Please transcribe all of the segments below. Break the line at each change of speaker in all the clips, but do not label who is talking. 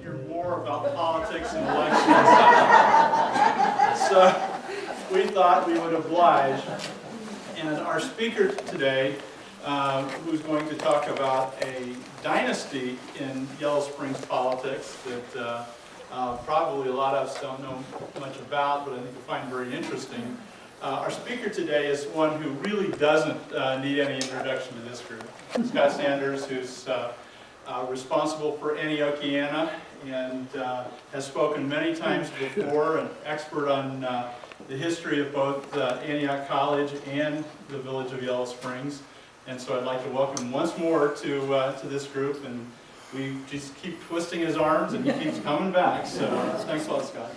hear more about politics and elections. So we thought we would oblige. And our speaker today, who's going to talk about a dynasty in Yellow Springs politics that probably a lot of us don't know much about, but I think you'll find very interesting. Our speaker today is one who really doesn't need any introduction to this group. Scott Sanders, who's responsible for Antiochiana and has spoken many times before, an expert on the history of both Antioch College and the village of Yellow Springs. And so I'd like to welcome him once more to this group, and we just keep twisting his arms and he keeps coming back. So thanks a lot, Scott.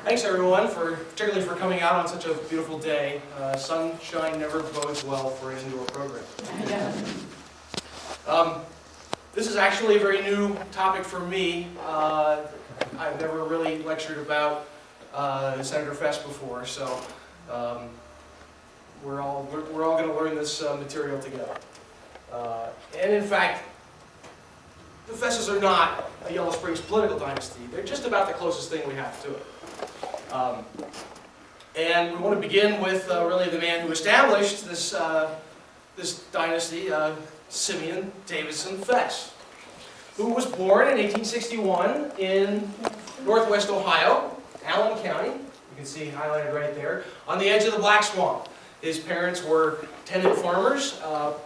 Thanks everyone, particularly for coming out on such a beautiful day. Sunshine never bodes well for an indoor program. This is actually a very new topic for me. I've never really lectured about Senator Fess before, so we're all going to learn this material together. And in fact, the Fesses are not a Yellow Springs political dynasty. They're just about the closest thing we have to it. And we want to begin with really the man who established this dynasty, Simeon Davidson Fess, who was born in 1861 in northwest Ohio, Allen County. You can see highlighted right there, on the edge of the Black Swamp. His parents were tenant farmers,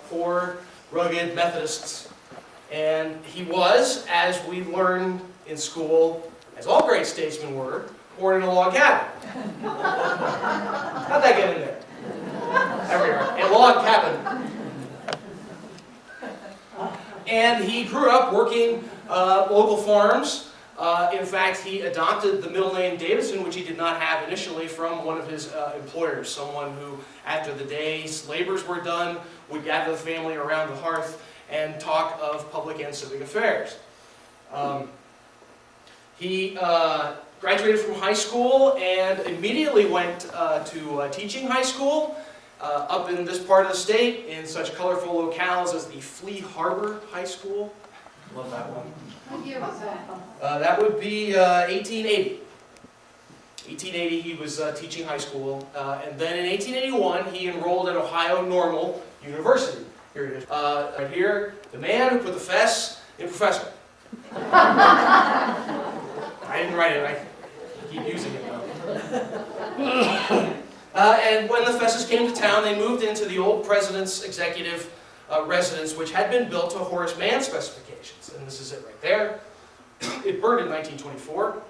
poor, rugged Methodists. And he was, as we learned in school, as all great statesmen were, born in a log cabin. How'd that get in there? There we are, a log cabin. And he grew up working local farms. In fact, he adopted the middle name Davidson, which he did not have initially, from one of his employers, someone who, after the day's labors were done, would gather the family around the hearth and talk of public and civic affairs. He graduated from high school and immediately went to teaching high school up in this part of the state in such colorful locales as the Flea Harbor High School. Love that one.
What year was that?
That would be 1880. 1880 he was teaching high school, and then in 1881 he enrolled at Ohio Normal University. Here it is. Right here, the man who put the Fess in professor. I didn't write it, I keep using it though. And when the Fesses came to town, they moved into the old president's executive residence, which had been built to Horace Mann specifications. And this is it right there. It burned in 1924.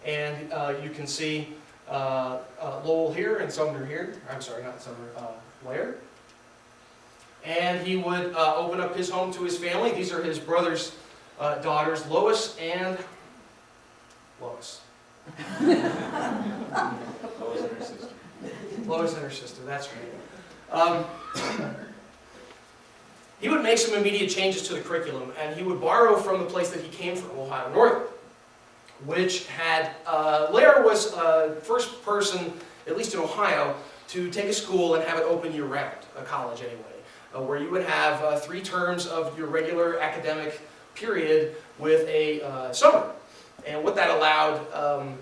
And you can see Lowell here and Sumner here. I'm sorry, not Sumner, Laird. And he would open up his home to his family. These are his brother's daughters, Lois and Lois.
Lois and her sister.
Lois and her sister, that's right. He would make some immediate changes to the curriculum, and he would borrow from the place that he came from, Ohio Northern, which had, Laird was first person, at least in Ohio, to take a school and have it open year-round, a college anyway, where you would have 3 terms of your regular academic period with a summer. And what that allowed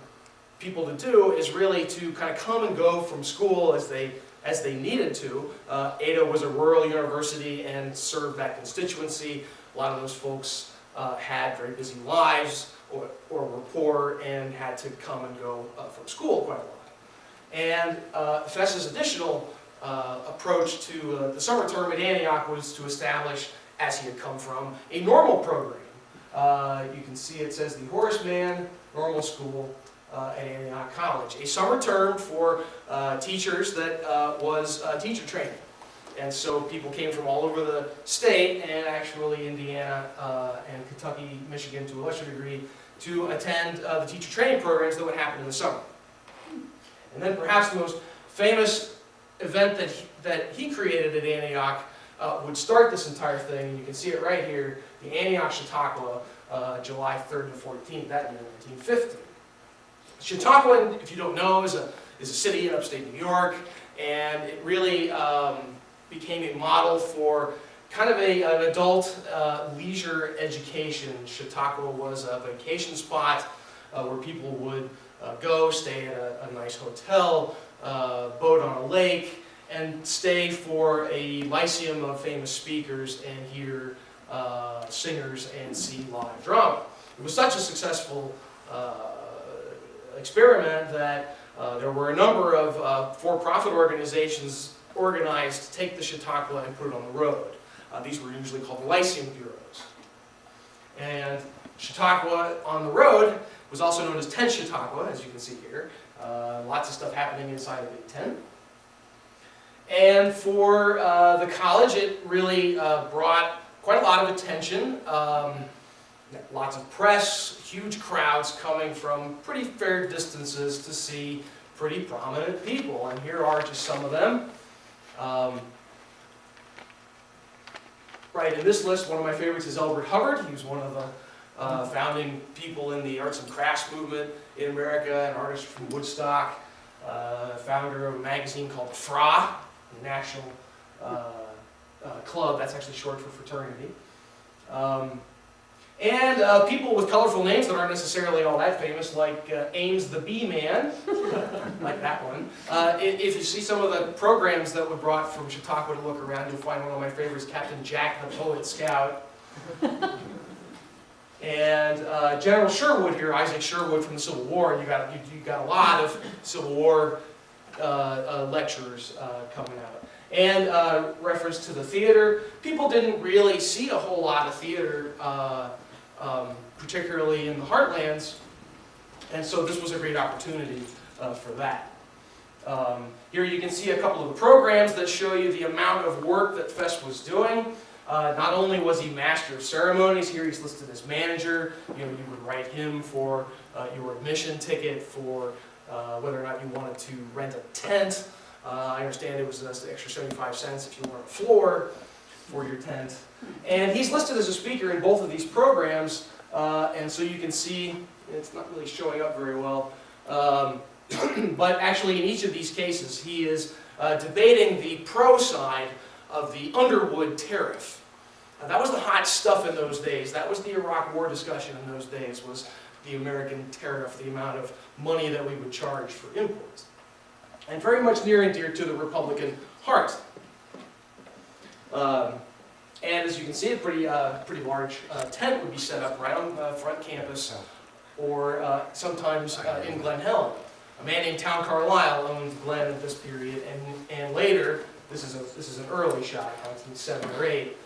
people to do is really to kind of come and go from school as they needed to. Ada was a rural university and served that constituency. A lot of those folks had very busy lives or were poor and had to come and go from school quite a lot. And Fess's additional approach to the summer term at Antioch was to establish, as he had come from, a normal program. You can see it says the Horace Mann Normal School at Antioch College. A summer term for teachers that was teacher training. And so people came from all over the state, and actually Indiana and Kentucky, Michigan to a lesser degree, to attend the teacher training programs that would happen in the summer. And then perhaps the most famous event that he created at Antioch would start this entire thing. You can see it right here, the Antioch Chautauqua, July 3rd to 14th, that year, 1950. Chautauqua, if you don't know, is a city in upstate New York, and it really became a model for kind of an adult leisure education. Chautauqua was a vacation spot where people would go, stay at a nice hotel, boat on a lake, and stay for a lyceum of famous speakers and hear singers and see live drama. It was such a successful experiment that there were a number of for-profit organizations organized to take the Chautauqua and put it on the road. These were usually called Lyceum Bureaus. And Chautauqua on the road was also known as Tent Chautauqua, as you can see here. Lots of stuff happening inside a big tent. And for the college, it really brought quite a lot of attention. Lots of press, huge crowds coming from pretty fair distances to see pretty prominent people. And here are just some of them. Right, in this list, one of my favorites is Elbert Hubbard. He was one of the founding people in the arts and crafts movement in America, an artist from Woodstock, founder of a magazine called FRA, the National Club. That's actually short for fraternity. And people with colorful names that aren't necessarily all that famous, like Ames the Bee Man, like that one. If you see some of the programs that were brought from Chautauqua to look around, you'll find one of my favorites, Captain Jack the Poet Scout. And General Sherwood here, Isaac Sherwood from the Civil War. You got a lot of Civil War lecturers coming out. And reference to the theater. People didn't really see a whole lot of theater, particularly in the heartlands, and so this was a great opportunity for that. Here you can see a couple of the programs that show you the amount of work that Fess was doing. Not only was he master of ceremonies, here he's listed as manager. You would write him for your admission ticket, for whether or not you wanted to rent a tent. I understand it was an extra 75 cents if you want a floor for your tent. And he's listed as a speaker in both of these programs, and so you can see, it's not really showing up very well, but actually in each of these cases he is debating the pro side of the Underwood tariff. That was the hot stuff in those days. That was the Iraq War discussion in those days, was the American tariff, the amount of money that we would charge for imports. And very much near and dear to the Republican heart. And as you can see, a pretty large tent would be set up right on the front campus, or sometimes in Glen Helen. A man named Town Carlisle owned Glen at this period, and later, this is an early shot, 1907 or 8.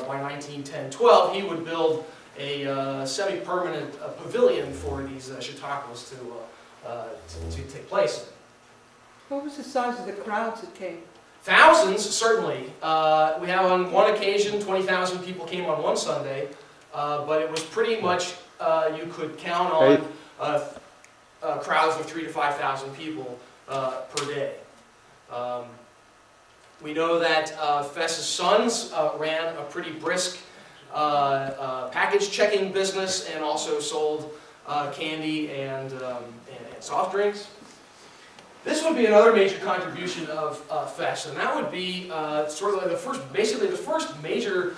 By 1910-12, he would build a semi-permanent pavilion for these Chautauquas to take place in.
What was the size of the crowds that came?
Thousands, certainly. We have on one occasion 20,000 people came on one Sunday, but it was pretty much, you could count on crowds of 3,000 to 5,000 people per day. We know that Fess's sons ran a pretty brisk package checking business and also sold candy and soft drinks. This would be another major contribution of Fess, and that would be sort of like basically the first major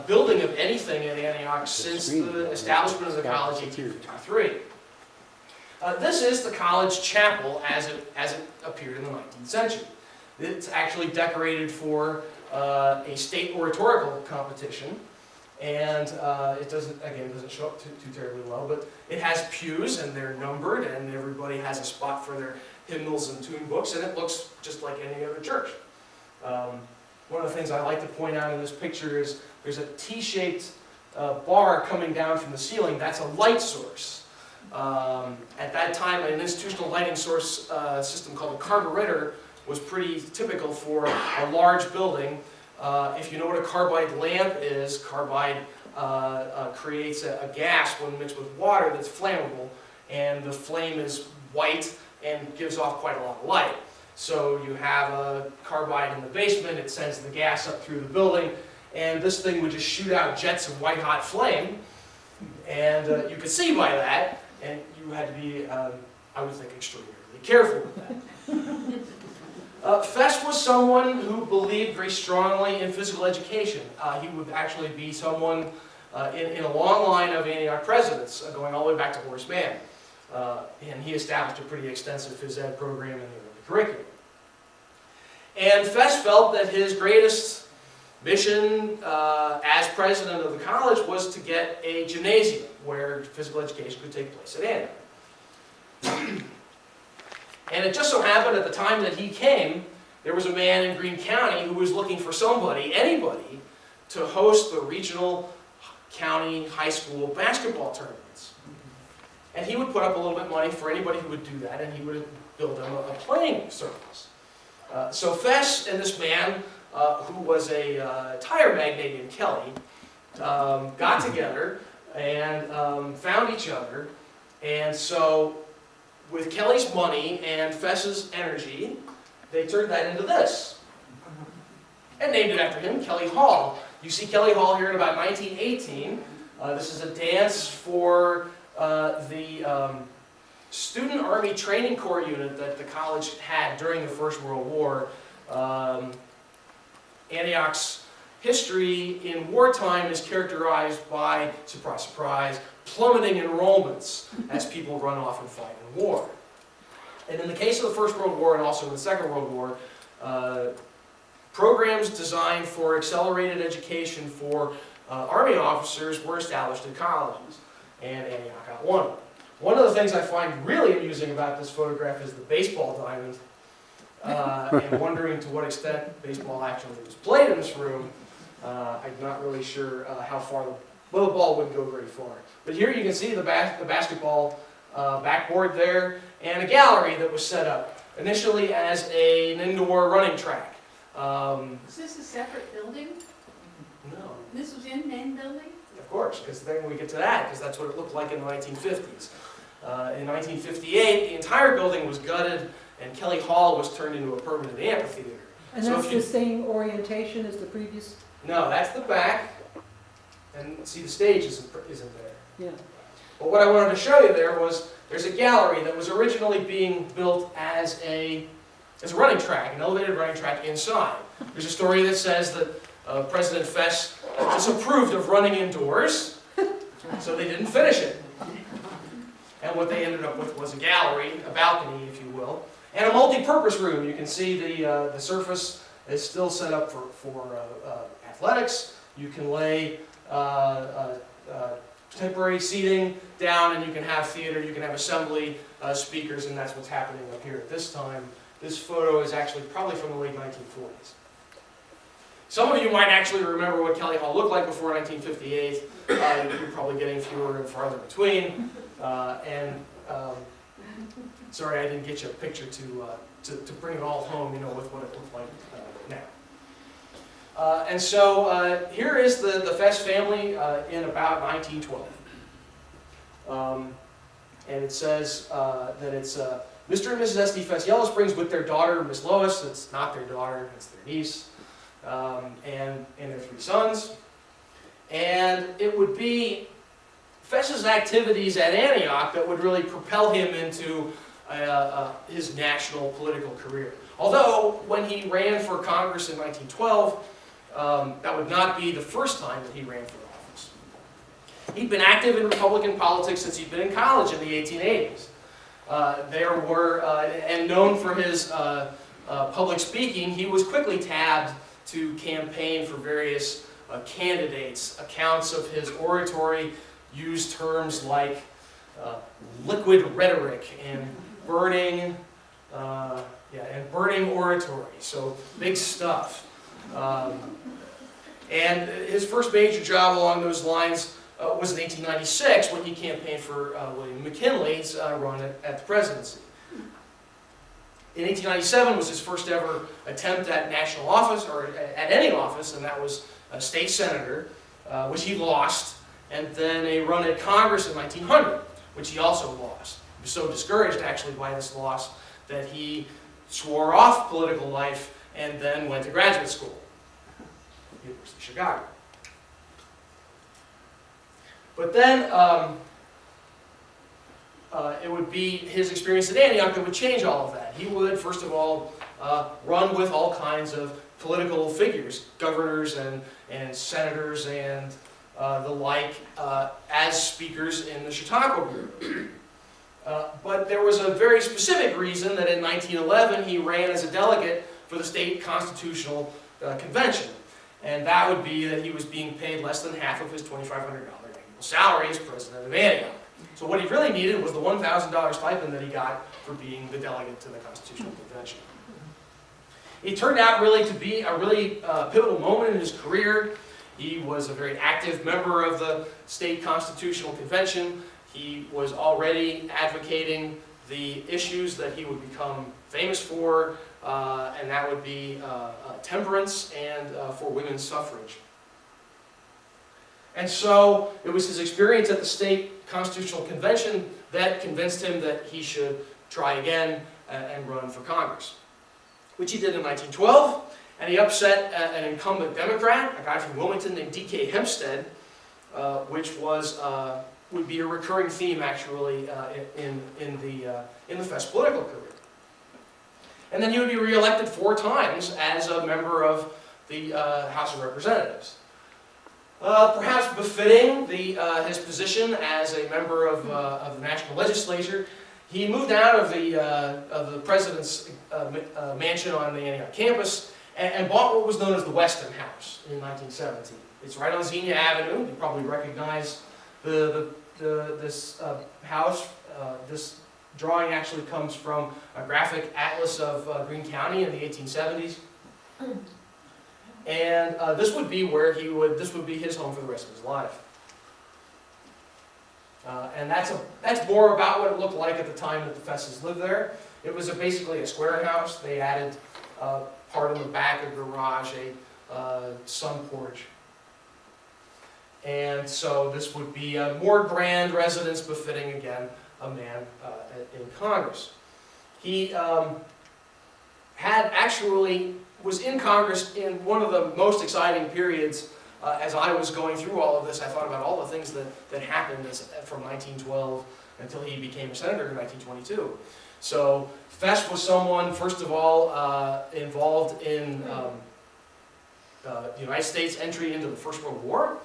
building of anything at Antioch since the establishment of the college in 1853. This is the college chapel as it appeared in the 19th century. It's actually decorated for a state oratorical competition, and it doesn't show up too terribly well, but it has pews, and they're numbered, and everybody has a spot for their hymnals and tune books, and it looks just like any other church. One of the things I like to point out in this picture is there's a T-shaped bar coming down from the ceiling. That's a light source. At that time, an institutional lighting source system called a carburetor was pretty typical for a large building. If you know what a carbide lamp is, carbide creates a gas when mixed with water that's flammable, and the flame is white and gives off quite a lot of light. So you have a carbide in the basement, it sends the gas up through the building, and this thing would just shoot out jets of white hot flame, and you could see by that, and you had to be, I would think, extraordinarily careful with that. Fess was someone who believed very strongly in physical education. He would actually be someone in a long line of Antioch presidents, going all the way back to Horace Mann. And he established a pretty extensive phys ed program in the curriculum. And Fess felt that his greatest mission as president of the college was to get a gymnasium where physical education could take place at Antioch. And it just so happened at the time that he came, there was a man in Greene County who was looking for somebody, anybody, to host the regional county high school basketball tournaments. And he would put up a little bit of money for anybody who would do that, and he would build them a playing surface. So Fess and this man, who was a tire magnate named Kelly, got together and found each other. And so with Kelly's money and Fess's energy, they turned that into this. And named it after him, Kelly Hall. You see Kelly Hall here in about 1918. This is a dance for the Student Army Training Corps unit that the college had during the First World War. Antioch's history in wartime is characterized by, surprise, surprise, plummeting enrollments as people run off and fight in war. And in the case of the First World War and also in the Second World War, programs designed for accelerated education for Army officers were established in colleges, and Antioch got one. One of the things I find really amusing about this photograph is the baseball diamond, and wondering to what extent baseball actually was played in this room. I'm not really sure how far well, the ball wouldn't go very far. But here you can see the basketball backboard there, and a gallery that was set up initially as an indoor running track.
Is this a separate building?
No,
This was in the main building?
of course, because then we get to that, because that's what it looked like in the 1950s. In 1958, the entire building was gutted, and Kelly Hall was turned into a permanent amphitheater.
And
So
that's
if you-
the same orientation as the previous?
No, that's the back, and see the stage isn't there.
Yeah.
But what I wanted to show you there was, there's a gallery that was originally being built as a running track, an elevated running track inside. There's a story that says that President Fess disapproved of running indoors, so they didn't finish it. And what they ended up with was a gallery, a balcony, if you will, and a multi-purpose room. You can see the surface is still set up for athletics. You can lay temporary seating down, and you can have theater, you can have assembly, speakers, and that's what's happening up here at this time. This photo is actually probably from the late 1940s. Some of you might actually remember what Kelly Hall looked like before 1958. You're probably getting fewer and farther between. Sorry I didn't get you a picture to bring it all home, with what it looked like now. And so here is the Fess family in about 1912. And it says that it's Mr. and Mrs. S.D. Fess Yellow Springs with their daughter, Miss Lois. It's not their daughter, it's their niece. And their 3 sons. And it would be Fess's activities at Antioch that would really propel him into his national political career. Although, when he ran for Congress in 1912, that would not be the first time that he ran for office. He'd been active in Republican politics since he'd been in college in the 1880s. And known for his public speaking, he was quickly tabbed to campaign for various candidates. Accounts of his oratory used terms like liquid rhetoric and burning oratory. So big stuff. And his first major job along those lines was in 1896 when he campaigned for William McKinley's run at the presidency. In 1897 was his first ever attempt at national office, or at any office, and that was a state senator, which he lost, and then a run at Congress in 1900, which he also lost. He was so discouraged, actually, by this loss that he swore off political life and then went to graduate school, University of Chicago. But then it would be his experience at Antioch that would change all of that. He would, first of all, run with all kinds of political figures, governors and senators and the like, as speakers in the Chautauqua group. But there was a very specific reason that in 1911 he ran as a delegate for the state constitutional convention. And that would be that he was being paid less than half of his $2,500 annual salary as president of Antioch. So what he really needed was the $1,000 stipend that he got for being the delegate to the constitutional convention. It turned out really to be a really pivotal moment in his career. He was a very active member of the state constitutional convention. He was already advocating the issues that he would become famous for, and that would be temperance and for women's suffrage. And so it was his experience at the state constitutional convention that convinced him that he should try again and run for Congress, which he did in 1912, and he upset an incumbent Democrat, a guy from Wilmington named D.K. Hempstead, which would be a recurring theme actually in the Fess political career. And then he would be reelected 4 times as a member of the House of Representatives. Perhaps befitting his position as a member of the national legislature, he moved out of the president's mansion on the Antioch campus and bought what was known as the Weston House in 1917. It's right on Xenia Avenue. You probably recognize this house. This drawing actually comes from a graphic atlas of Greene County in the 1870s. And this would be where this would be his home for the rest of his life. And that's more about what it looked like at the time that the Fesses lived there. It was basically a square house. They added part in the back, a garage, a sun porch. And so this would be a more grand residence befitting, again, a man in Congress. He was in Congress in one of the most exciting periods. As I was going through all of this, I thought about all the things that happened from 1912 until he became a senator in 1922. So Fess was someone, first of all, involved in the United States entry into the First World War.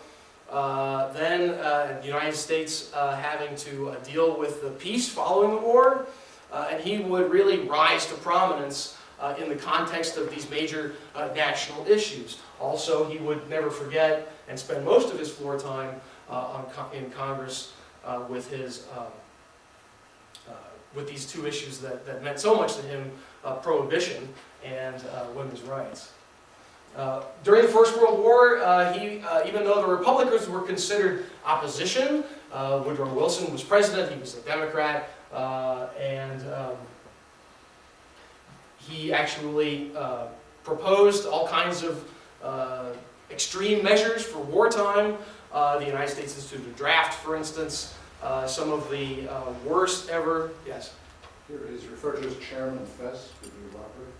Then the United States having to deal with the peace following the war. And he would really rise to prominence in the context of these major national issues. Also, he would never forget and spend most of his floor time in Congress with these 2 issues that meant so much to him, prohibition and women's rights. During the First World War, even though the Republicans were considered opposition, Woodrow Wilson was president, he was a Democrat, and he actually proposed all kinds of extreme measures for wartime. The United States instituted a draft, for instance, some of the worst ever. Yes?
Here is referred to as Chairman Fess. Could you elaborate?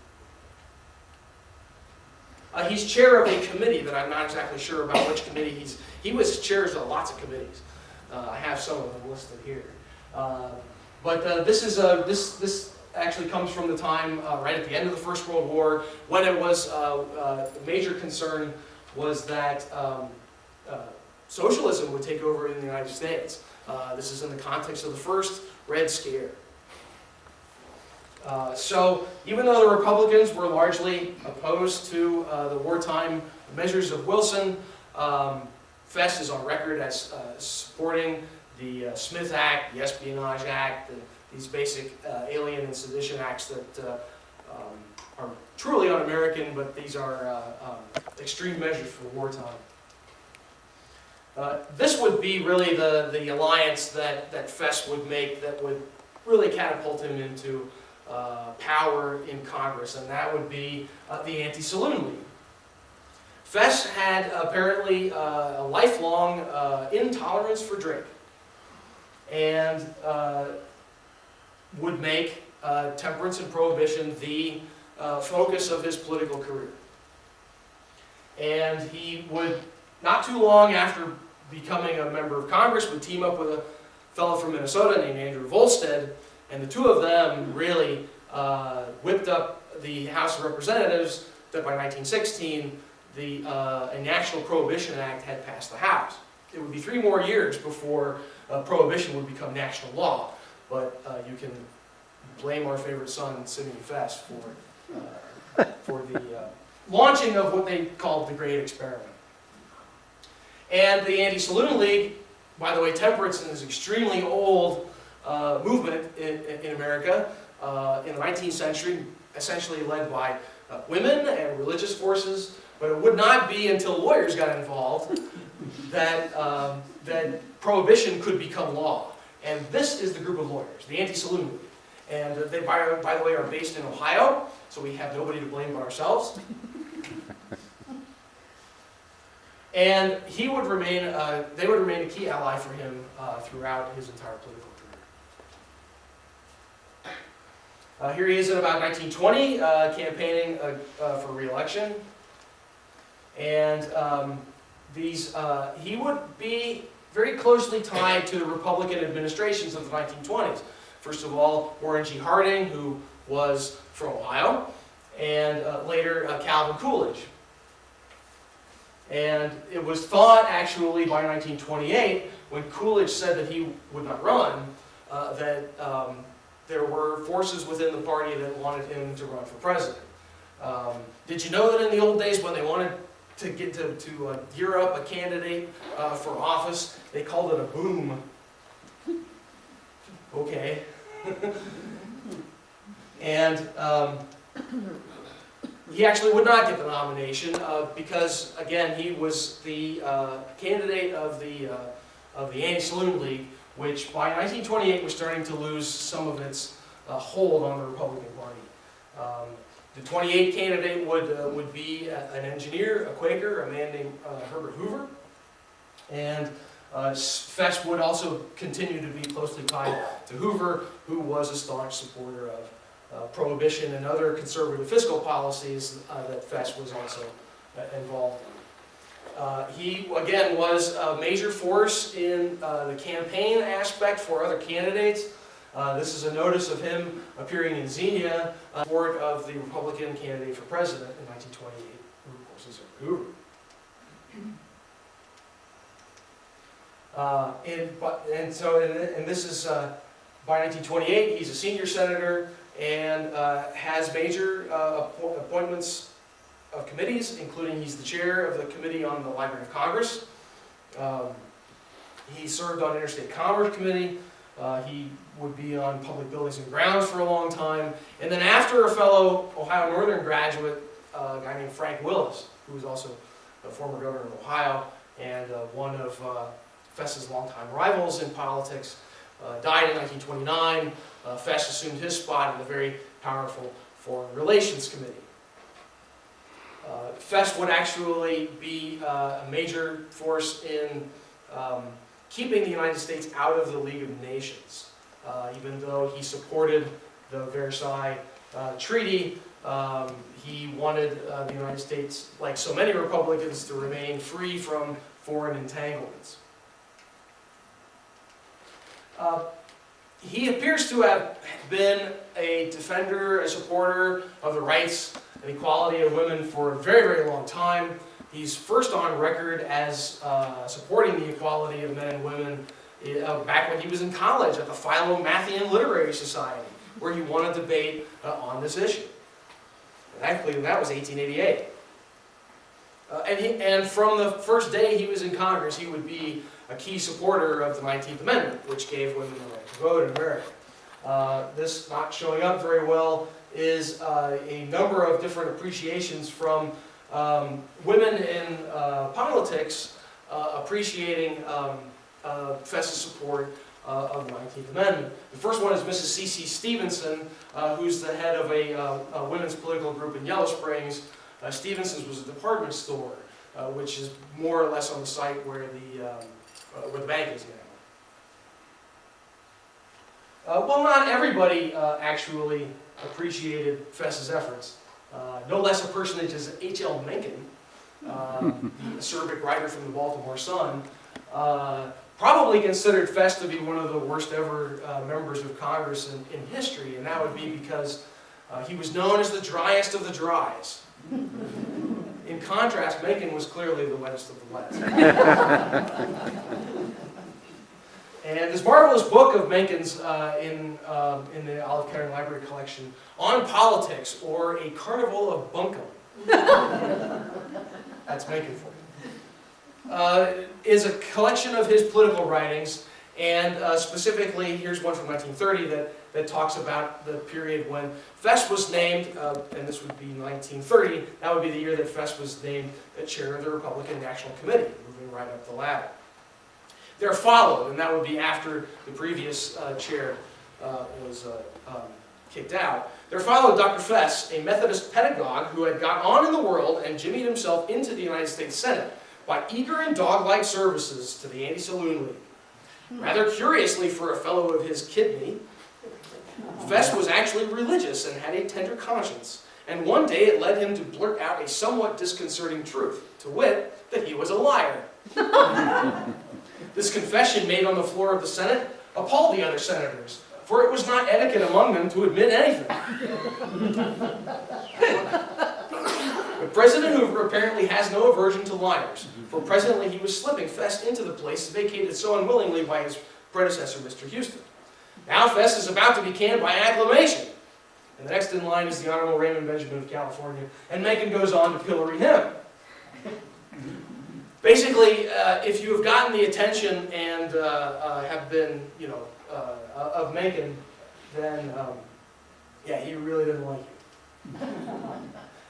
He's chair of a committee that I'm not exactly sure about which committee he was chairs of lots of committees. I have some of them listed here. But this actually comes from the time right at the end of the First World War, when it was the major concern was that socialism would take over in the United States. This is in the context of the first Red Scare. So even though the Republicans were largely opposed to the wartime measures of Wilson, Fess is on record as supporting the Smith Act, the Espionage Act, these basic alien and sedition acts that are truly un-American, but these are extreme measures for wartime. This would be really the alliance that Fess would make that would really catapult him into power in Congress, and that would be the Anti-Saloon League. Fess had apparently a lifelong intolerance for drink, and would make temperance and prohibition the focus of his political career. And he would, not too long after becoming a member of Congress, would team up with a fellow from Minnesota named Andrew Volstead, and the 2 of them really whipped up the House of Representatives that by 1916, a National Prohibition Act had passed the House. It would be 3 more years before prohibition would become national law, but you can blame our favorite son, Simeon Fess, for the launching of what they called the Great Experiment. And the Anti-Saloon League, by the way, temperance is an extremely old movement in America in the 19th century, essentially led by women and religious forces, but it would not be until lawyers got involved that prohibition could become law. And this is the group of lawyers, the Anti-Saloon League. And they, by the way, are based in Ohio, so we have nobody to blame but ourselves. And he would remain, they would remain a key ally for him throughout his entire political career. Here he is in about 1920, campaigning for re-election. And he would be very closely tied to the Republican administrations of the 1920s. First of all, Warren G. Harding, who was from Ohio, and later Calvin Coolidge. And it was thought, actually, by 1928, when Coolidge said that he would not run, that there were forces within the party that wanted him to run for president. Did you know that in the old days, when they wanted to get to gear up a candidate for office, they called it a boom? Okay. And he actually would not get the nomination because, again, he was the candidate of the Anti-Saloon League, which by 1928 was starting to lose some of its hold on the Republican Party. The 28 candidate would be an engineer, a Quaker, a man named Herbert Hoover, and Fess would also continue to be closely tied to Hoover, who was a staunch supporter of prohibition and other conservative fiscal policies that Fess was also involved in. He, again, was a major force in the campaign aspect for other candidates. This is a notice of him appearing in Xenia in support of the Republican candidate for president in 1928, who, of course, is Hoover. And this is, by 1928, he's a senior senator and has major appointments of committees, including he's the chair of the Committee on the Library of Congress. He served on Interstate Commerce Committee. He would be on Public Buildings and Grounds for a long time. And then after a fellow Ohio Northern graduate, a guy named Frank Willis, who was also a former governor of Ohio and one of Fess's longtime rivals in politics, died in 1929. Fess assumed his spot in the very powerful Foreign Relations Committee. Fess would actually be a major force in keeping the United States out of the League of Nations. Even though he supported the Versailles Treaty, he wanted the United States, like so many Republicans, to remain free from foreign entanglements. He appears to have been a defender, a supporter of the rights and equality of women for a very, very long time. He's first on record as supporting the equality of men and women back when he was in college at the Philomathian Literary Society, where he won a debate on this issue. And actually, that was 1888. And from the first day he was in Congress, he would be a key supporter of the 19th Amendment, which gave women the right to vote in America. This not showing up very well is a number of different appreciations from women in politics appreciating Fess's support of the 19th Amendment. The first one is Mrs. C.C. Stevenson, who's the head of a women's political group in Yellow Springs. Stevenson's was a department store, which is more or less on the site where the bank is now. Well, not everybody actually appreciated Fess's efforts. No less a personage as H.L. Mencken, the acerbic writer from the Baltimore Sun, probably considered Fess to be one of the worst ever members of Congress in history, and that would be because He was known as the driest of the dries. In contrast, Macon was clearly the wettest of the wet. And this marvelous book of Macon's in the Olive Carrion Library collection, On Politics, or A Carnival of Bunkum. That's Macon for you. Is a collection of his political writings, and specifically, here's one from 1930 that talks about the period when Fess was named, and this would be 1930, that would be the year that Fess was named the chair of the Republican National Committee, moving right up the ladder. There followed, and that would be after the previous chair was kicked out, there followed Dr. Fess, a Methodist pedagogue who had got on in the world and jimmied himself into the United States Senate by eager and dog-like services to the Anti-Saloon League. Rather curiously for a fellow of his kidney, Fess was actually religious and had a tender conscience, and one day it led him to blurt out a somewhat disconcerting truth, to wit, that he was a liar. This confession made on the floor of the Senate appalled the other senators, for it was not etiquette among them to admit anything. The President Hoover apparently has no aversion to liars, for presently he was slipping Fess into the place vacated so unwillingly by his predecessor, Mr. Houston. Now Fess is about to be canned by acclamation. And the next in line is the Honorable Raymond Benjamin of California, and Macon goes on to pillory him. Basically, if you have gotten the attention and have been, of Macon, then, yeah, he really didn't like you.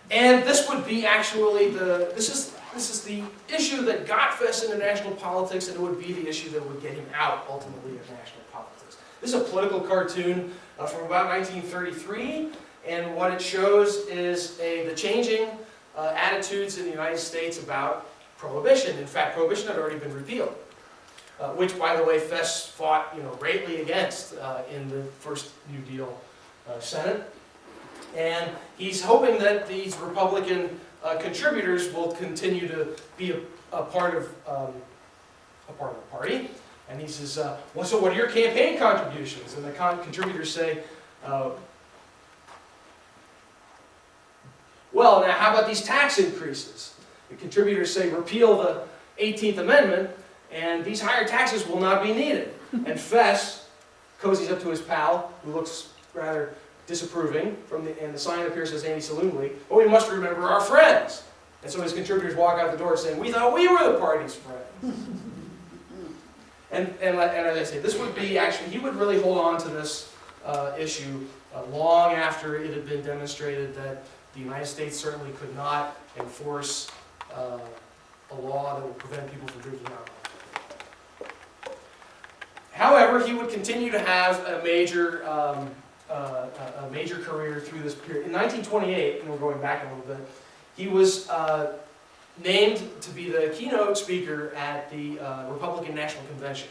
And this would be actually this is the issue that got Fess into national politics, and it would be the issue that would get him out, ultimately, of national politics. This is a political cartoon from about 1933, and what it shows is the changing attitudes in the United States about Prohibition. In fact, Prohibition had already been repealed, which, by the way, Fess fought greatly against in the first New Deal Senate. And he's hoping that these Republican contributors will continue to be a part of the party. And he says, well, so what are your campaign contributions? And the contributors say, well, now how about these tax increases? The contributors say, repeal the 18th Amendment, and these higher taxes will not be needed. And Fess cozies up to his pal, who looks rather disapproving, and the sign appears as Anti-Saloon League. But we must remember our friends. And so his contributors walk out the door saying, we thought we were the party's friends. And as I say, this would be actually, he would really hold on to this issue long after it had been demonstrated that the United States certainly could not enforce a law that would prevent people from drinking alcohol. However, he would continue to have a major career through this period. In 1928, and we're going back a little bit, he was named to be the keynote speaker at the Republican National Convention.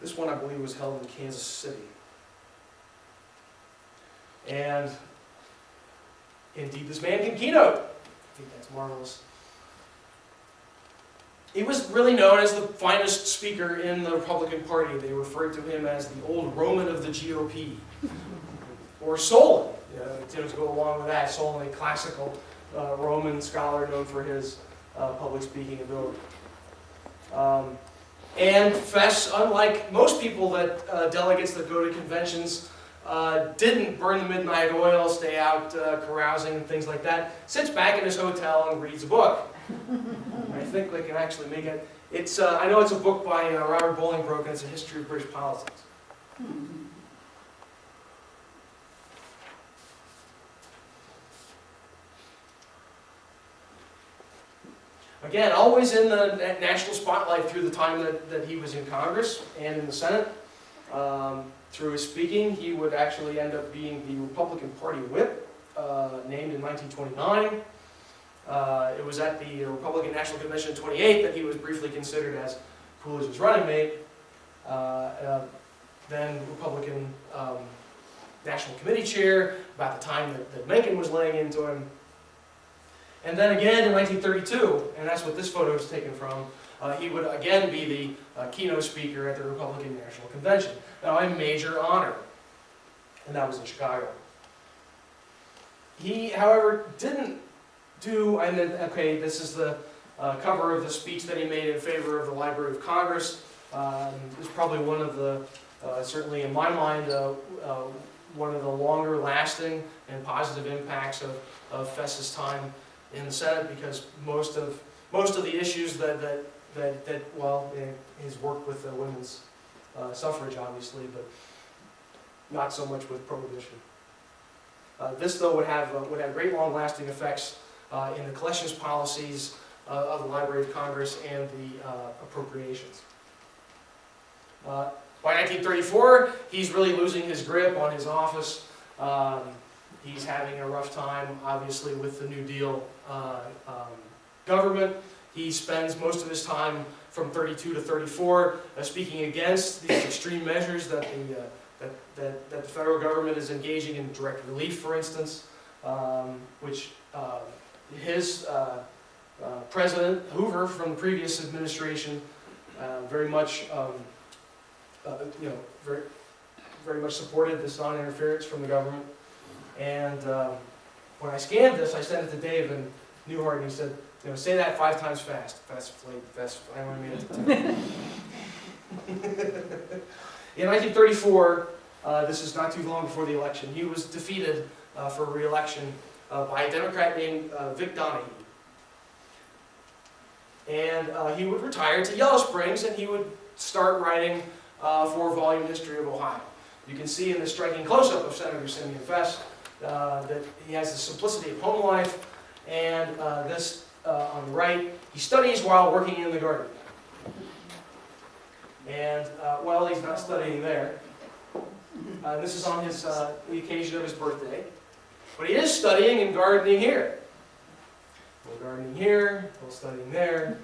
This one, I believe, was held in Kansas City. And indeed, this man can keynote. I think that's marvelous. He was really known as the finest speaker in the Republican Party. They referred to him as the old Roman of the GOP. Or Solon, to go along with that. Solon, a classical Roman scholar known for his public speaking ability. And Fess, unlike most people delegates that go to conventions, didn't burn the midnight oil, stay out carousing and things like that, sits back in his hotel and reads a book. I think they can actually make it. It's I know it's a book by Robert Bolingbroke, and it's a history of British politics. Again, always in the national spotlight through the time that he was in Congress and in the Senate. Through his speaking, he would actually end up being the Republican Party whip, named in 1929. It was at the Republican National Convention in 28 that he was briefly considered as Coolidge's running mate. Then Republican National Committee chair, about the time that Macon was laying into him. And then again in 1932, and that's what this photo is taken from, he would again be the keynote speaker at the Republican National Convention. Now, a major honor, and that was in Chicago. He, however, didn't do, and then, okay, this is the cover of the speech that he made in favor of the Library of Congress. It's probably one of the, certainly in my mind, one of the longer lasting and positive impacts of Fess's time in the Senate, because most of the issues that well, he's worked with women's suffrage, obviously, but not so much with prohibition. This, though, would have great long-lasting effects in the collections policies of the Library of Congress and the appropriations. By 1934, he's really losing his grip on his office. He's having a rough time, obviously, with the New Deal government. He spends most of his time from 32 to 34 speaking against these extreme measures that the federal government is engaging in, direct relief, for instance, which his President Hoover from the previous administration very much, very much supported this non-interference from the government. And when I scanned this, I sent it to Dave in Newhart, and he said, say that 5 times fast. Fast, I only made it to 10. In 1934, this is not too long before the election, he was defeated for re-election by a Democrat named Vic Donahue. And he would retire to Yellow Springs, and he would start writing a 4-volume history of Ohio. You can see in this striking close-up of Senator Simeon Fess that he has the simplicity of home life, and this on the right, he studies while working in the garden. And, well, he's not studying there. This is on his, the occasion of his birthday. But he is studying and gardening here. A little gardening here, a little studying there.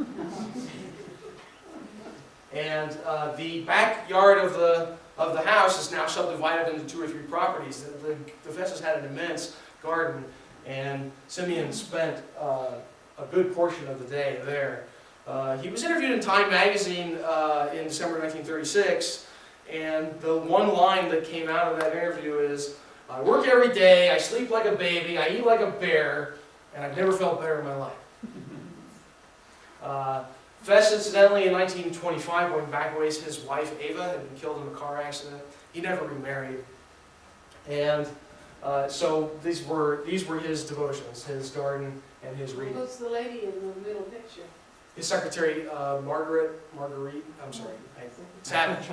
And the backyard of the house is now subdivided into 2 or 3 properties. The Fesses had an immense garden, and Simeon spent a good portion of the day there. He was interviewed in Time magazine in December 1936, and the one line that came out of that interview is, "I work every day, I sleep like a baby, I eat like a bear, and I've never felt better in my life." Fess, incidentally, in 1925, going back a ways, his wife Ava had been killed in a car accident. He never remarried. And so these were his devotions, his garden and his reading.
Who's the lady in the middle picture?
His secretary, Marguerite, Savage.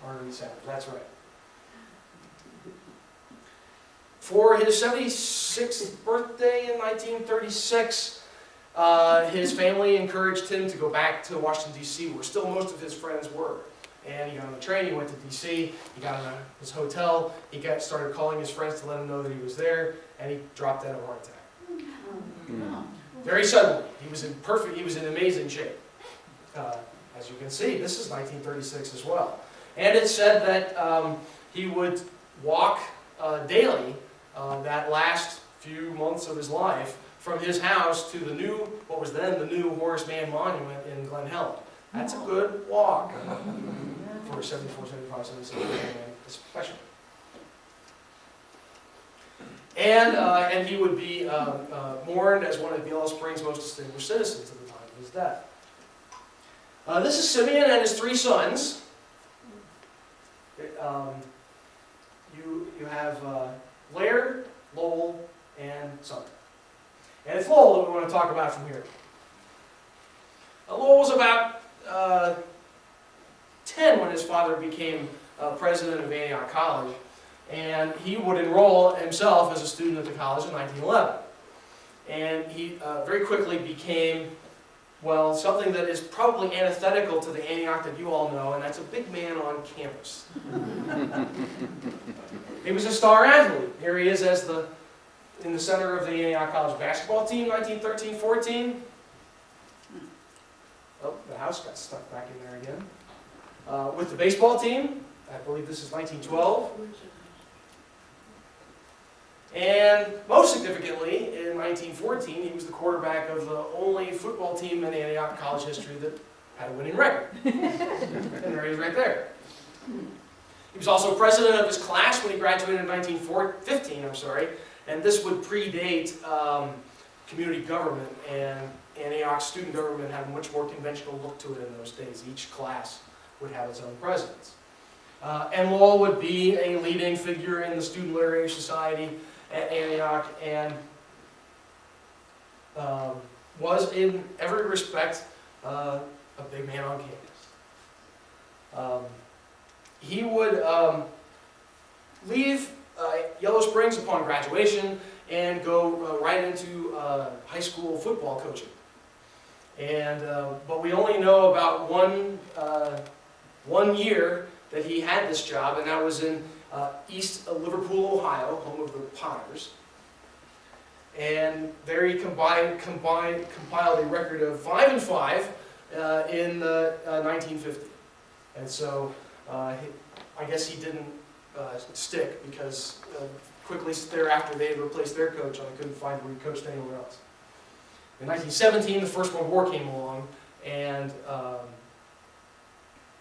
Marguerite Savage, that's right. For his 76th birthday in 1936, his family encouraged him to go back to Washington, D.C., where still most of his friends were. And he got on the train, he went to D.C., he got in his hotel, he started calling his friends to let him know that he was there, and he dropped dead of a heart attack. Very suddenly. He was in amazing shape. As you can see, this is 1936 as well. And it said that he would walk daily that last few months of his life from his house to the new, what was then the new Horace Mann Monument in Glen Helen. That's a good walk for a 74, 75, 76 man, especially. And he would be mourned as one of Yellow Springs' most distinguished citizens at the time of his death. This is Simeon and his 3 sons. You have Laird, Lowell, and Sumner. And it's Lowell that we want to talk about from here. Lowell was about 10 when his father became president of Antioch College, and he would enroll himself as a student at the college in 1911. And he very quickly became, well, something that is probably antithetical to the Antioch that you all know, and that's a big man on campus. He was a star athlete. Here he is as in the center of the Antioch College basketball team, 1913-14. Oh, the house got stuck back in there again. With the baseball team, I believe this is 1912. And most significantly, in 1914, he was the quarterback of the only football team in Antioch College history that had a winning record. And there he is right there. He was also president of his class when he graduated in 1915, And this would predate community government, and Antioch's student government had a much more conventional look to it in those days. Each class would have its own presidents. And Lowell would be a leading figure in the Student Literary Society at Antioch, and was in every respect a big man on campus. He would leave Yellow Springs upon graduation and go right into high school football coaching. And but we only know about one year that he had this job, and that was in East Liverpool, Ohio, home of the Potters. And there he compiled a record of 5-5 in 1950. And so I guess he didn't stick, because quickly thereafter they had replaced their coach, and I couldn't find where he coached anywhere else. In 1917, the First World War came along, and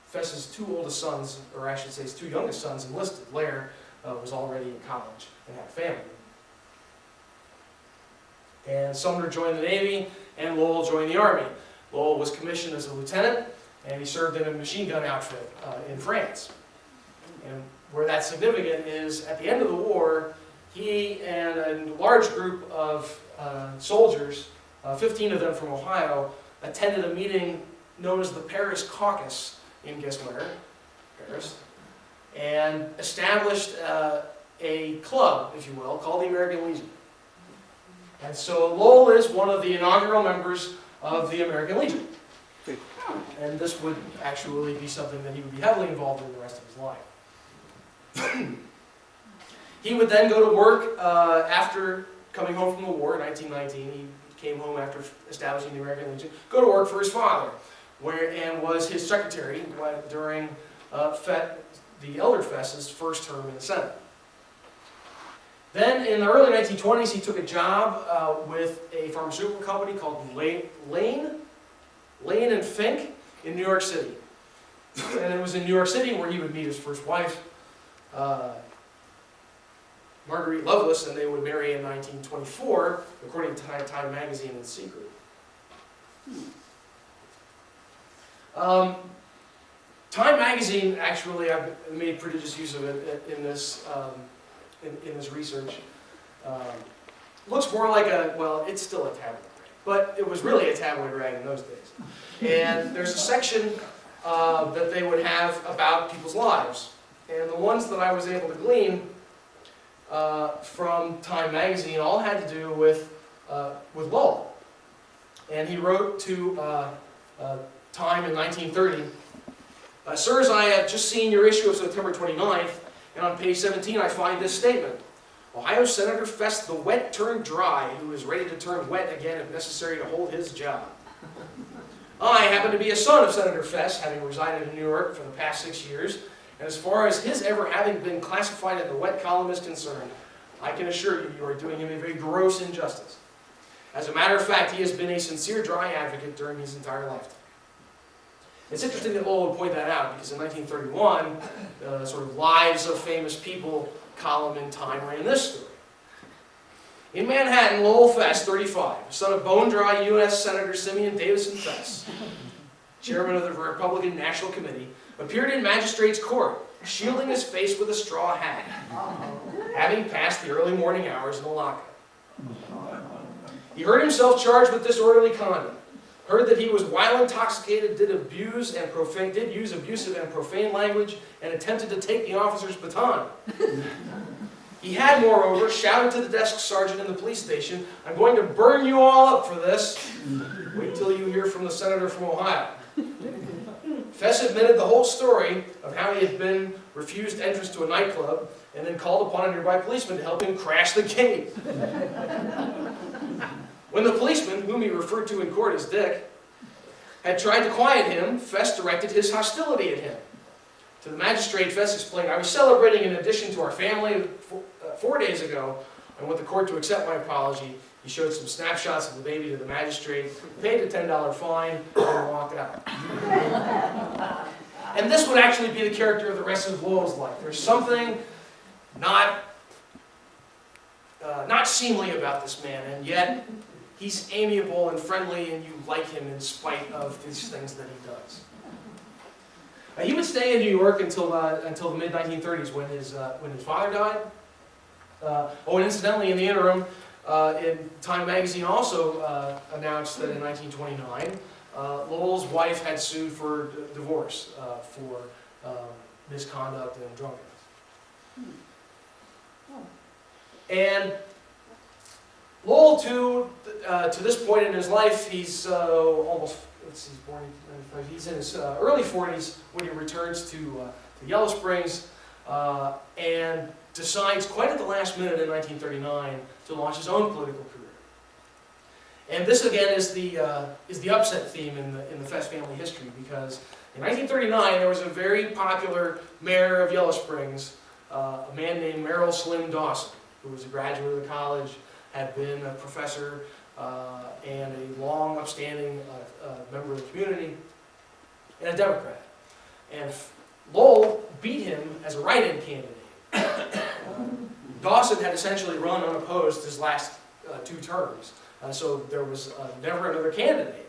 Fess's two oldest sons, or I should say his two youngest sons, enlisted. Lair was already in college and had a family. And Sumner joined the Navy, and Lowell joined the Army. Lowell was commissioned as a lieutenant, and he served in a machine gun outfit in France. And where that's significant is, at the end of the war, he and a large group of soldiers, 15 of them from Ohio, attended a meeting known as the Paris Caucus in, guess where? Paris. And established a club, if you will, called the American Legion. And so Lowell is one of the inaugural members of the American Legion. And this would actually be something that he would be heavily involved in the rest of his life. He would then go to work after coming home from the war in 1919. He came home after establishing the American Legion, go to work for his father, and was his secretary during the elder Fess's first term in the Senate. Then in the early 1920s, he took a job with a pharmaceutical company called Lane and Fink in New York City. And it was in New York City where he would meet his first wife, Marguerite Lovelace, and they would marry in 1924, according to Time magazine and Secret. Time magazine, actually, I've made prodigious use of it in this research. Looks more like well, it's still a tabloid rag, but it was really a tabloid rag in those days. And there's a section that they would have about people's lives. And the ones that I was able to glean from Time magazine all had to do with Lowell. And he wrote to Time in 1930, "Sirs, I have just seen your issue of September 29th, and on page 17 I find this statement. Ohio Senator Fess the wet turned dry, who is ready to turn wet again if necessary to hold his job. I happen to be a son of Senator Fess, having resided in New York for the past 6 years, and as far as his ever having been classified in the wet column is concerned, I can assure you, you are doing him a very gross injustice. As a matter of fact, he has been a sincere dry advocate during his entire lifetime." It's interesting that Lowell would point that out, because in 1931, the sort of Lives of Famous People column in Time ran this story. "In Manhattan, Lowell Fess, 35, son of bone-dry U.S. Senator Simeon Davison Fess, chairman of the Republican National Committee, appeared in magistrate's court, shielding his face with a straw hat, having passed the early morning hours in a lockup. He heard himself charged with disorderly conduct, heard that he was while intoxicated did use abusive and profane language, and attempted to take the officer's baton. He had, moreover, shouted to the desk sergeant in the police station, 'I'm going to burn you all up for this. Wait till you hear from the senator from Ohio.' Fess admitted the whole story of how he had been refused entrance to a nightclub, and then called upon a nearby policeman to help him crash the gate. When the policeman, whom he referred to in court as Dick, had tried to quiet him, Fess directed his hostility at him. To the magistrate, Fess explained, 'I was celebrating an addition to our family 4 days ago. I want the court to accept my apology.' He showed some snapshots of the baby to the magistrate, paid a $10 fine, and walked out." And this would actually be the character of the rest of Lowell's life. There's something not not seemly about this man, and yet he's amiable and friendly, and you like him in spite of these things that he does. He would stay in New York until the mid-1930s when his father died. And incidentally, in the interim, Time magazine also announced that in 1929, Lowell's wife had sued for divorce for misconduct and drunkenness. And Lowell, to this point in his life, he's almost, let's see, he's born in 1995, he's in his early 40s when he returns to Yellow Springs and decides quite at the last minute in 1939 to launch his own political career. And this again is the upset theme in the Fess family history, because in 1939 there was a very popular mayor of Yellow Springs, a man named Merrill Slim Dawson, who was a graduate of the college, had been a professor and a long upstanding member of the community, and a Democrat. And Lowell beat him as a write-in candidate. Dawson had essentially run unopposed his last 2 terms, so there was never another candidate.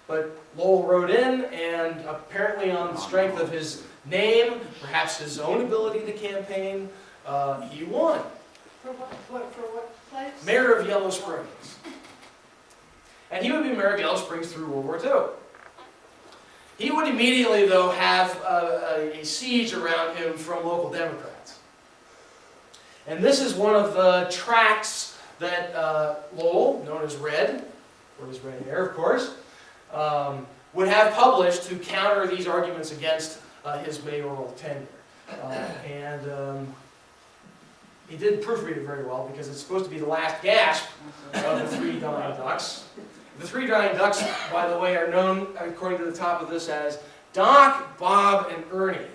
But Lowell wrote in, and apparently on the strength of his name, perhaps his own ability to campaign, he won.
For what place?
Mayor of Yellow Springs. And he would be mayor of Yellow Springs through World War II. He would immediately, though, have a siege around him from local Democrats. And this is one of the tracts that Lowell, known as Red, or his red hair, of course, would have published to counter these arguments against his mayoral tenure. He didn't proofread it very well, because it's supposed to be the last gasp of the 3 dying ducks. The 3 dying ducks, by the way, are known, according to the top of this, as Doc, Bob, and Ernie.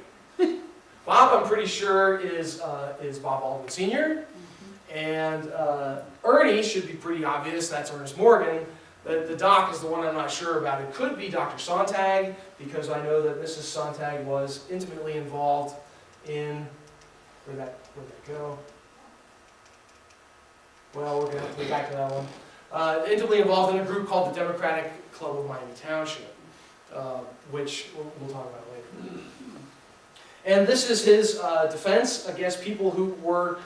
Bob, I'm pretty sure, is Bob Aldrin Sr. And Ernie should be pretty obvious, that's Ernest Morgan. The Doc is the one I'm not sure about. It could be Dr. Sontag, because I know that Mrs. Sontag was intimately involved in, where'd that go? Well, we're going to have to go back to that one. Intimately involved in a group called the Democratic Club of Miami Township, which we'll talk about later. And this is his defense against people who were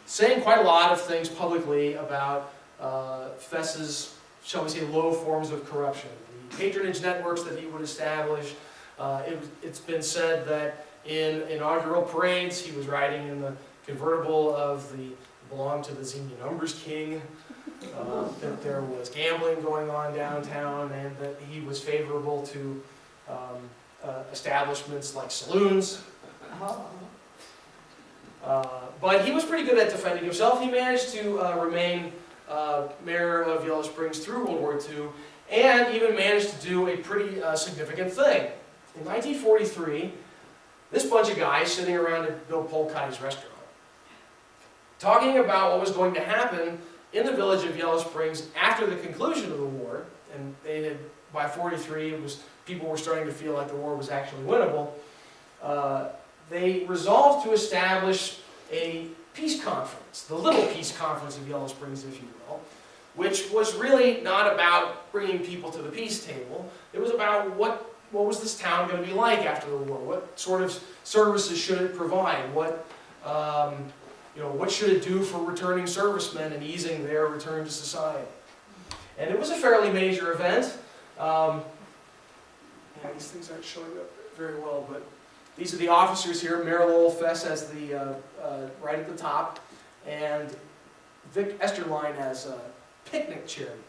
saying quite a lot of things publicly about Fess's, shall we say, low forms of corruption. The patronage networks that he would establish. It's been said that in inaugural parades he was riding in the convertible of the belonged to the Xenia Numbers King, that there was gambling going on downtown, and that he was favorable to establishments like saloons. But he was pretty good at defending himself. He managed to remain mayor of Yellow Springs through World War II, and even managed to do a pretty significant thing. In 1943, this bunch of guys sitting around at Bill Polcotty's restaurant, talking about what was going to happen in the village of Yellow Springs after the conclusion of the war, and they had, by 43, people were starting to feel like the war was actually winnable. They resolved to establish a peace conference, the Little Peace Conference of Yellow Springs, if you will, which was really not about bringing people to the peace table. It was about what was this town going to be like after the war? What sort of services should it provide? What should it do for returning servicemen and easing their return to society? And it was a fairly major event. These things aren't showing up very well, but these are the officers here. Mayor Lowell Fess as the right at the top, and Vic Esterline as a picnic chairman.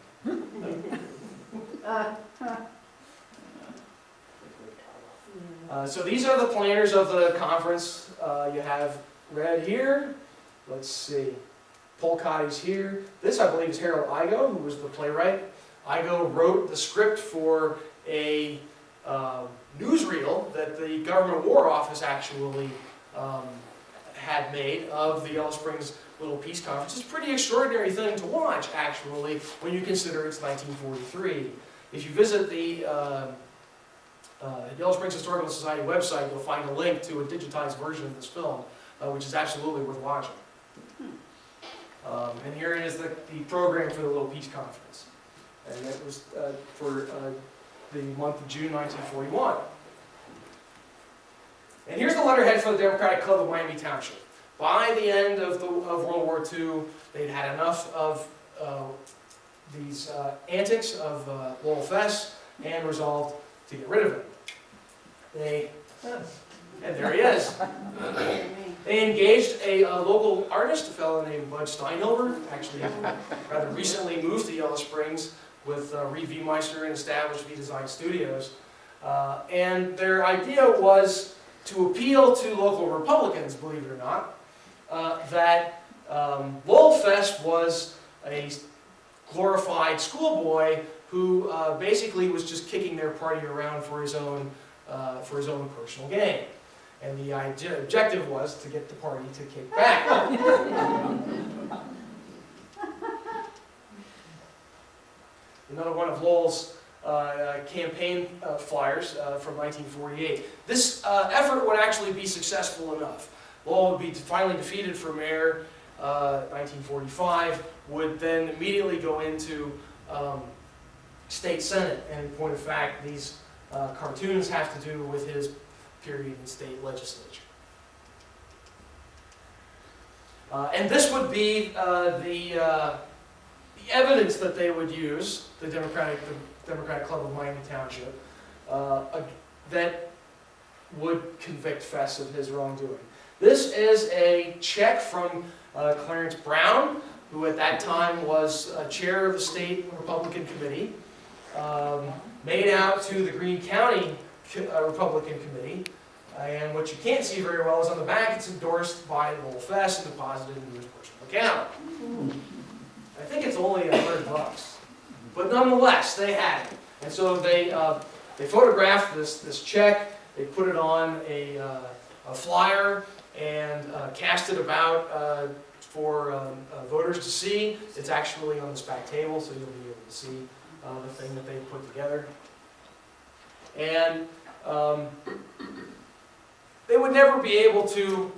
So these are the planners of the conference. You have Red here. Let's see. Polcotty's here. This, I believe, is Harold Igo, who was the playwright. Igo wrote the script for a newsreel that the Government War Office actually had made of the Yellow Springs Little Peace Conference. It's a pretty extraordinary thing to watch, actually, when you consider it's 1943. If you visit the Yellow Springs Historical Society website, you'll find a link to a digitized version of this film, which is absolutely worth watching. And here is the program for the Little Peace Conference. And it was for the month of June 1941. And here's the letterhead for the Democratic Club of Miami Township. By the end of World War II, they'd had enough of these antics of Lowell Fess and resolved to get rid of him. And there he is. They engaged a local artist, a fellow named Bud Steinhilber, actually rather recently moved to Yellow Springs with Reed V. Meister and established V Design Studios. And their idea was to appeal to local Republicans, believe it or not, that Lowell Fess was a glorified schoolboy who basically was just kicking their party around for his own personal gain. And the objective was to get the party to kick back. Another one of Lowell's campaign flyers from 1948. This effort would actually be successful enough. Lowell would be finally defeated for mayor 1945, would then immediately go into state senate. And in point of fact, these cartoons have to do with his period in state legislature. And this would be the evidence that they would use, the Democratic Club of Miami Township, that would convict Fess of his wrongdoing. This is a check from Clarence Brown, who at that time was chair of the state Republican Committee, made out to the Greene County Republican Committee. And what you can't see very well is on the back, it's endorsed by Lowell Fess and deposited into his personal account. I think it's only $100, but nonetheless, they had it. And so they photographed this check, they put it on a flyer, and cast it about for voters to see. It's actually on this back table, so you'll be able to see the thing that they put together. And they would never be able to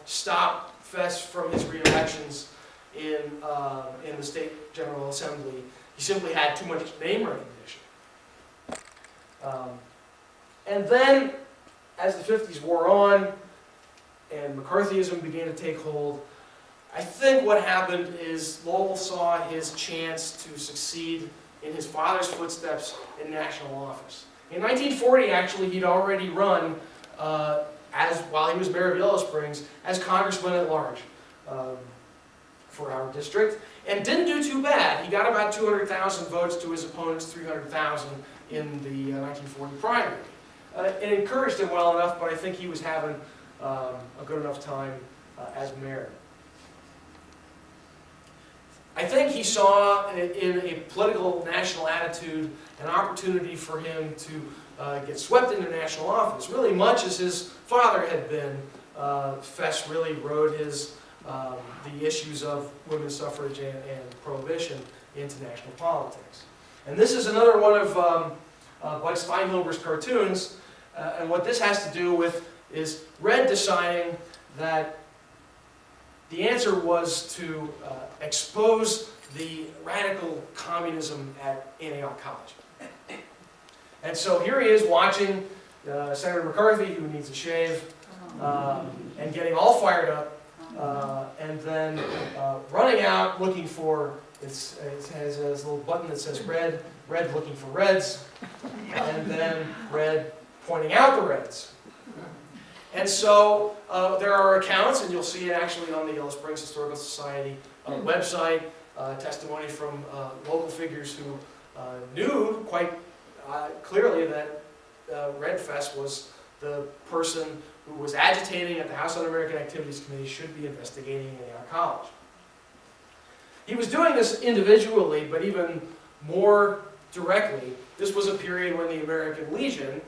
stop Fess from his re-elections in the state general assembly. He simply had too much name recognition. And then, as the 50s wore on and McCarthyism began to take hold, I think what happened is Lowell saw his chance to succeed in his father's footsteps in national office. In 1940, actually, he'd already run while he was mayor of Yellow Springs as congressman at large for our district, and didn't do too bad. He got about 200,000 votes to his opponent's 300,000 in the 1940 primary. It encouraged him well enough, but I think he was having a good enough time as mayor. I think he saw in a political national attitude an opportunity for him to get swept into national office. Really much as his father had been, Fess really rode the issues of women's suffrage and prohibition into national politics. And this is another one of Bud Steinhilber's cartoons, and what this has to do with is Red deciding that the answer was to expose the radical communism at Antioch College. And so here he is watching Senator McCarthy, who needs a shave, and getting all fired up, and then running out looking for, it has a little button that says red looking for reds, and then red pointing out the reds. And so there are accounts, and you'll see it actually on the Yellow Springs Historical Society website, testimony from local figures who knew quite clearly that Red Fess was the person who was agitating at the House Un-American Activities Committee should be investigating Antioch College. He was doing this individually, but even more directly, this was a period when the American Legion,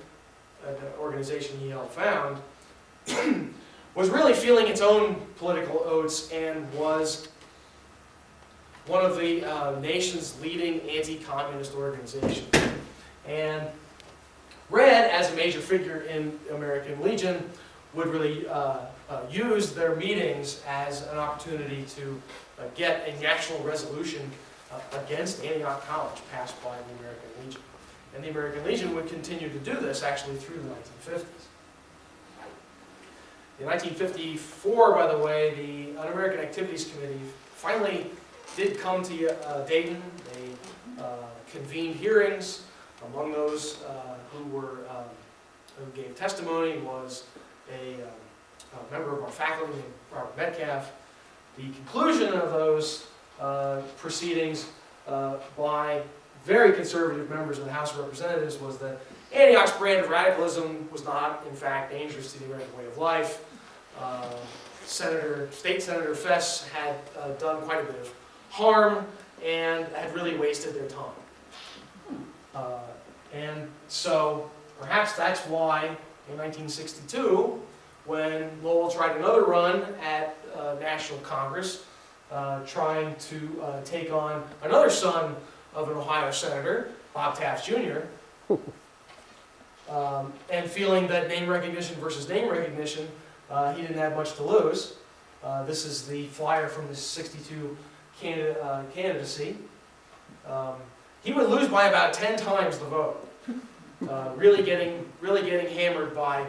an organization he helped found, was really feeling its own political oats and was one of the nation's leading anti-communist organizations. And Red, as a major figure in American Legion, would really use their meetings as an opportunity to get a national resolution against Antioch College passed by the American Legion. And the American Legion would continue to do this actually through the 1950s. In 1954, by the way, the Un-American Activities Committee finally did come to Dayton. They convened hearings. Among those who gave testimony was a member of our faculty named Robert Metcalf. The conclusion of those proceedings by very conservative members of the House of Representatives was that Antioch's brand of radicalism was not, in fact, dangerous to the American way of life. State Senator Fess had done quite a bit of harm and had really wasted their time. And so perhaps that's why in 1962, when Lowell tried another run at National Congress, trying to take on another son of an Ohio senator, Bob Taft Jr., and feeling that name recognition versus name recognition, he didn't have much to lose. This is the flyer from the 62 candidacy. He would lose by about 10 times the vote, really getting hammered by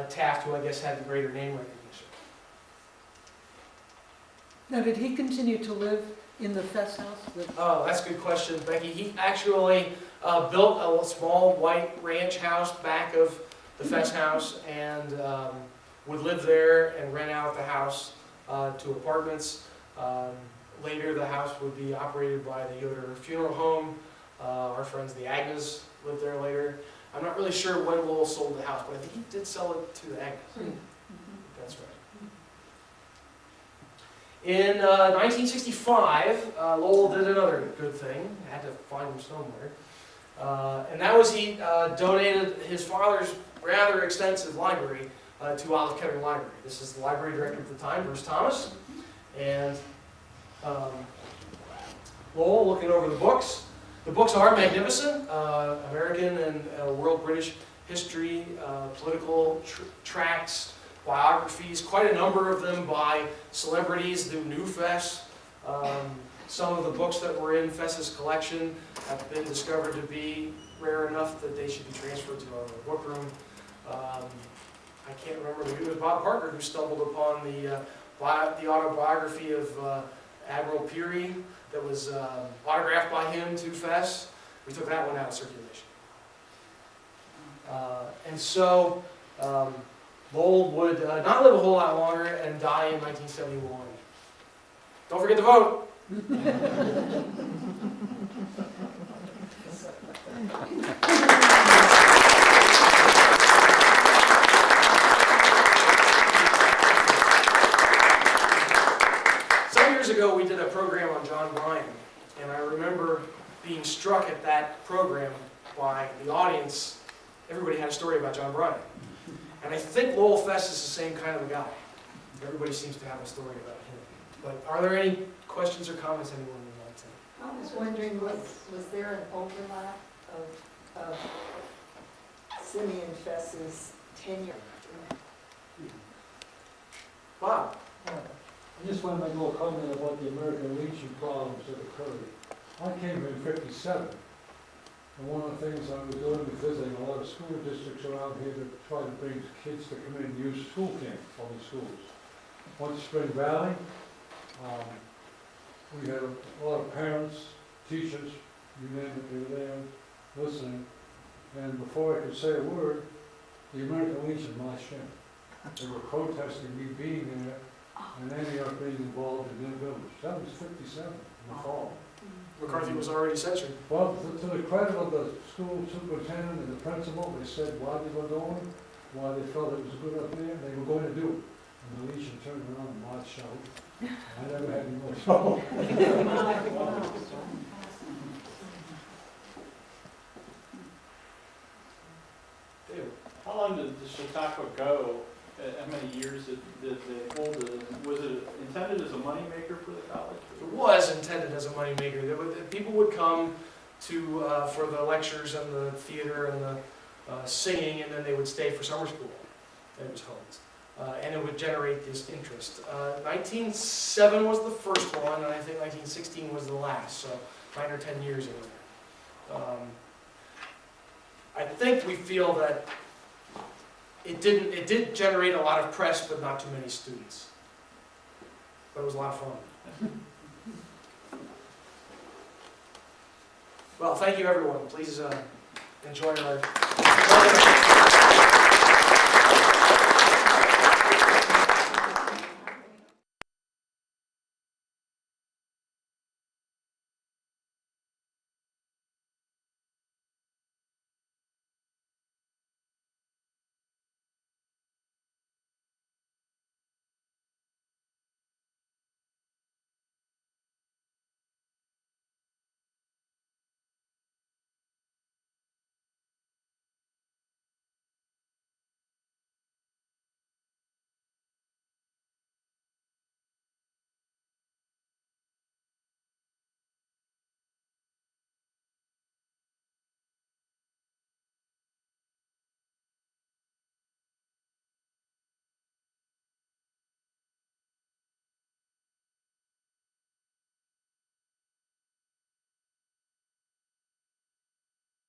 Taft, who I guess had the greater name recognition.
Now, did he continue to live in the Fess house?
Oh, that's a good question, Becky. He actually built a small white ranch house back of the Fess house and would live there and rent out the house to apartments. Later, the house would be operated by the Yoder Funeral Home. Our friends, the Agnes, lived there later. I'm not really sure when Lowell sold the house, but I think he did sell it to the Agnes. That's right. In 1965, Lowell did another good thing. I had to find him somewhere. And that was he donated his father's rather extensive library to Olive Kettering Library. This is the library director at the time, Bruce Thomas. And Lowell looking over the books. The books are magnificent. American and world British history, political tracts, biographies, quite a number of them by celebrities who knew Fess. Some of the books that were in Fess's collection have been discovered to be rare enough that they should be transferred to our bookroom. I can't remember, maybe it was Bob Parker who stumbled upon the autobiography of Admiral Peary that was autographed by him to Fess. We took that one out of circulation. And so Lowell would not live a whole lot longer and die in 1971. Don't forget to vote. Some years ago we did a program on John Bryan, and I remember being struck at that program by the audience. Everybody had a story about John Bryan. And I think Lowell Fess is the same kind of a guy. Everybody seems to have a story about him. But are there any questions or comments anyone would like to?
I was wondering, was there an overlap of Simeon Fess's tenure?
Bob?
I just want to make a little comment about the American Legion problems that occurred. I came in '57, and one of the things I was doing was visiting a lot of school districts around here to try to bring kids to come in and use school camp, public schools. Went to Spring Valley. We had a lot of parents, teachers, you name it, they were there listening. And before I could say a word, the American Legion marched in. They were protesting me being there and Antioch being involved in their village. That was '57 in the fall.
McCarthy was already censured.
Well, to the credit of the school superintendent and the principal, they said why they were going, why they felt it was good up there, they were going to do it. And the Legion turned around and marched out. I never had any more trouble.
David?
How long did the Chautauqua go? How many years did they hold it? And was it intended as a moneymaker for the college?
It was intended as a moneymaker. People would come to for the lectures and the theater and the singing, and then they would stay for summer school. It was held. and it would generate this interest. 1907 was the first one, and I think 1916 was the last, so 9 or 10 years in there. I think we feel that it did generate a lot of press, but not too many students. But it was a lot of fun. Well, thank you everyone. Please enjoy our